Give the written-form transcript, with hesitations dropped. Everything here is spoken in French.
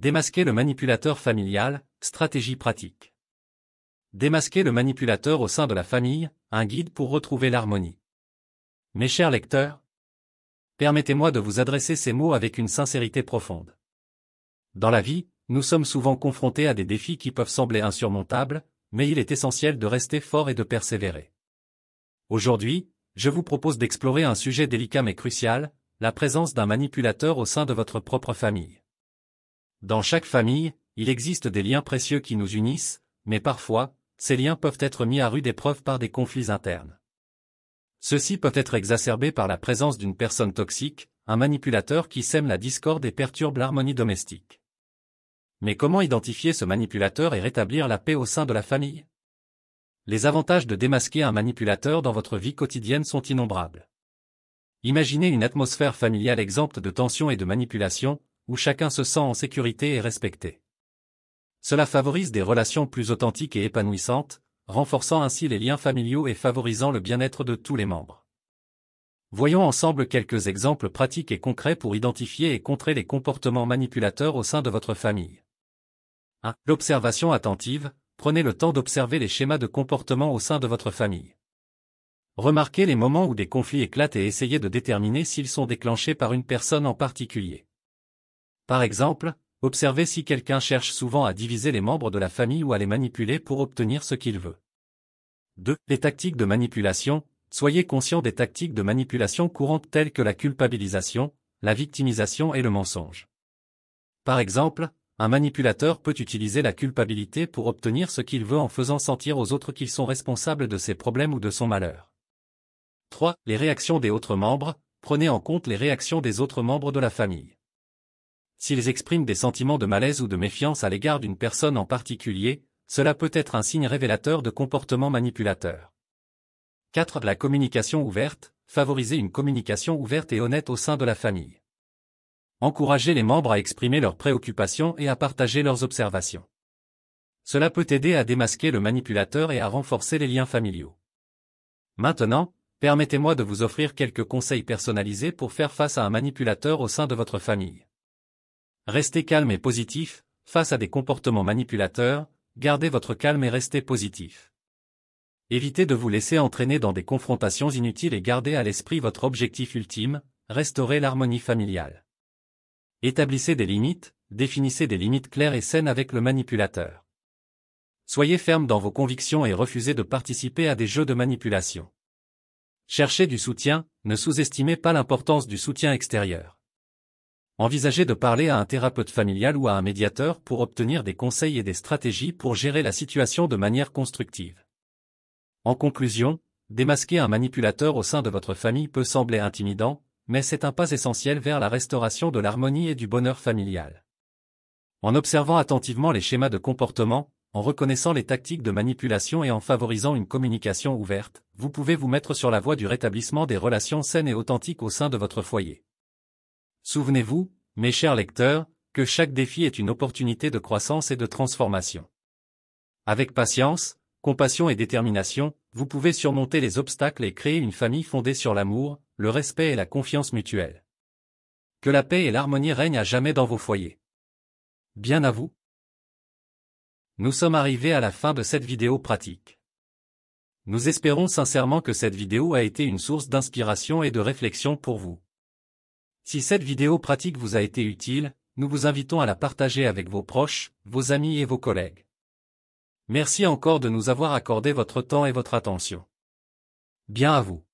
Démasquer le manipulateur familial, stratégie pratique. Démasquer le manipulateur au sein de la famille, un guide pour retrouver l'harmonie. Mes chers lecteurs, permettez-moi de vous adresser ces mots avec une sincérité profonde. Dans la vie, nous sommes souvent confrontés à des défis qui peuvent sembler insurmontables, mais il est essentiel de rester fort et de persévérer. Aujourd'hui, je vous propose d'explorer un sujet délicat mais crucial, la présence d'un manipulateur au sein de votre propre famille. Dans chaque famille, il existe des liens précieux qui nous unissent, mais parfois, ces liens peuvent être mis à rude épreuve par des conflits internes. Ceux-ci peuvent être exacerbés par la présence d'une personne toxique, un manipulateur qui sème la discorde et perturbe l'harmonie domestique. Mais comment identifier ce manipulateur et rétablir la paix au sein de la famille? Les avantages de démasquer un manipulateur dans votre vie quotidienne sont innombrables. Imaginez une atmosphère familiale exempte de tension et de manipulation, où chacun se sent en sécurité et respecté. Cela favorise des relations plus authentiques et épanouissantes, renforçant ainsi les liens familiaux et favorisant le bien-être de tous les membres. Voyons ensemble quelques exemples pratiques et concrets pour identifier et contrer les comportements manipulateurs au sein de votre famille. 1. L'observation attentive, prenez le temps d'observer les schémas de comportement au sein de votre famille. Remarquez les moments où des conflits éclatent et essayez de déterminer s'ils sont déclenchés par une personne en particulier. Par exemple, observez si quelqu'un cherche souvent à diviser les membres de la famille ou à les manipuler pour obtenir ce qu'il veut. 2. Les tactiques de manipulation, soyez conscient des tactiques de manipulation courantes telles que la culpabilisation, la victimisation et le mensonge. Par exemple, un manipulateur peut utiliser la culpabilité pour obtenir ce qu'il veut en faisant sentir aux autres qu'ils sont responsables de ses problèmes ou de son malheur. 3. Les réactions des autres membres, prenez en compte les réactions des autres membres de la famille. S'ils expriment des sentiments de malaise ou de méfiance à l'égard d'une personne en particulier, cela peut être un signe révélateur de comportement manipulateur. 4. La communication ouverte, favorisez une communication ouverte et honnête au sein de la famille. Encouragez les membres à exprimer leurs préoccupations et à partager leurs observations. Cela peut aider à démasquer le manipulateur et à renforcer les liens familiaux. Maintenant, permettez-moi de vous offrir quelques conseils personnalisés pour faire face à un manipulateur au sein de votre famille. Restez calme et positif, face à des comportements manipulateurs, gardez votre calme et restez positif. Évitez de vous laisser entraîner dans des confrontations inutiles et gardez à l'esprit votre objectif ultime, restaurer l'harmonie familiale. Établissez des limites, définissez des limites claires et saines avec le manipulateur. Soyez ferme dans vos convictions et refusez de participer à des jeux de manipulation. Cherchez du soutien, ne sous-estimez pas l'importance du soutien extérieur. Envisagez de parler à un thérapeute familial ou à un médiateur pour obtenir des conseils et des stratégies pour gérer la situation de manière constructive. En conclusion, démasquer un manipulateur au sein de votre famille peut sembler intimidant, mais c'est un pas essentiel vers la restauration de l'harmonie et du bonheur familial. En observant attentivement les schémas de comportement, en reconnaissant les tactiques de manipulation et en favorisant une communication ouverte, vous pouvez vous mettre sur la voie du rétablissement des relations saines et authentiques au sein de votre foyer. Souvenez-vous, mes chers lecteurs, que chaque défi est une opportunité de croissance et de transformation. Avec patience, compassion et détermination, vous pouvez surmonter les obstacles et créer une famille fondée sur l'amour, le respect et la confiance mutuelle. Que la paix et l'harmonie règnent à jamais dans vos foyers. Bien à vous. Nous sommes arrivés à la fin de cette vidéo pratique. Nous espérons sincèrement que cette vidéo a été une source d'inspiration et de réflexion pour vous. Si cette vidéo pratique vous a été utile, nous vous invitons à la partager avec vos proches, vos amis et vos collègues. Merci encore de nous avoir accordé votre temps et votre attention. Bien à vous.